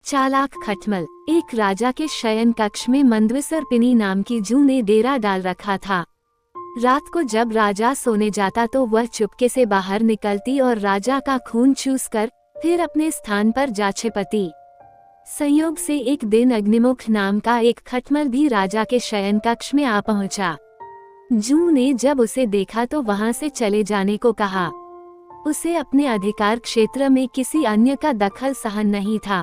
चालाक खटमल। एक राजा के शयन कक्ष में मंदविसर्पिनी नाम की जू ने डेरा डाल रखा था। रात को जब राजा सोने जाता तो वह चुपके से बाहर निकलती और राजा का खून चूसकर फिर अपने स्थान पर जा छिपती। संयोग से एक दिन अग्निमुख नाम का एक खटमल भी राजा के शयन कक्ष में आ पहुंचा। जू ने जब उसे देखा तो वहां से चले जाने को कहा। उसे अपने अधिकार क्षेत्र में किसी अन्य का दखल सहन नहीं था।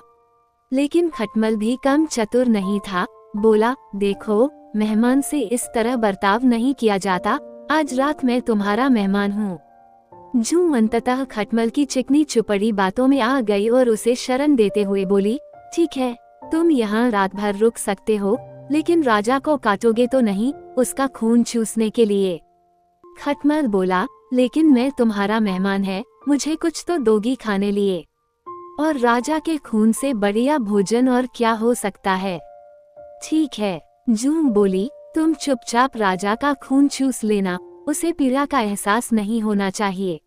लेकिन खटमल भी कम चतुर नहीं था। बोला, देखो, मेहमान से इस तरह बर्ताव नहीं किया जाता। आज रात मैं तुम्हारा मेहमान हूँ। जू अंततः खटमल की चिकनी चुपड़ी बातों में आ गई और उसे शरण देते हुए बोली, ठीक है, तुम यहाँ रात भर रुक सकते हो, लेकिन राजा को काटोगे तो नहीं, उसका खून चूसने के लिए। खटमल बोला, लेकिन मैं तुम्हारा मेहमान है, मुझे कुछ तो दोगी खाने लिए। और राजा के खून से बढ़िया भोजन और क्या हो सकता है। ठीक है, जू बोली, तुम चुपचाप राजा का खून चूस लेना, उसे पीड़ा का एहसास नहीं होना चाहिए।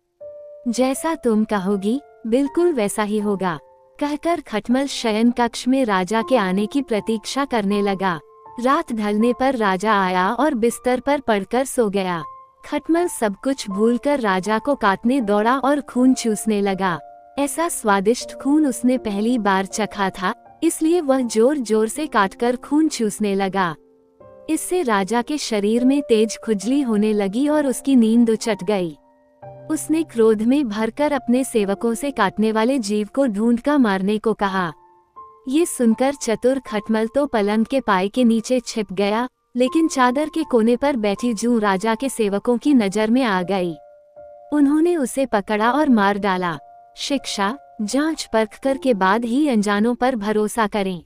जैसा तुम कहोगी बिल्कुल वैसा ही होगा। कहकर खटमल शयन कक्ष में राजा के आने की प्रतीक्षा करने लगा। रात ढलने पर राजा आया और बिस्तर पर पड़कर सो गया। खटमल सब कुछ भूलकर राजा को काटने दौड़ा और खून चूसने लगा। ऐसा स्वादिष्ट खून उसने पहली बार चखा था, इसलिए वह जोर जोर से काटकर खून चूसने लगा। इससे राजा के शरीर में तेज खुजली होने लगी और उसकी नींद उचट गई। उसने क्रोध में भरकर अपने सेवकों से काटने वाले जीव को ढूंढकर मारने को कहा। ये सुनकर चतुर खटमल तो पलंग के पाए के नीचे छिप गया, लेकिन चादर के कोने पर बैठी जू राजा के सेवकों की नजर में आ गई। उन्होंने उसे पकड़ा और मार डाला। शिक्षा, जांच परख कर के बाद ही अनजानों पर भरोसा करें।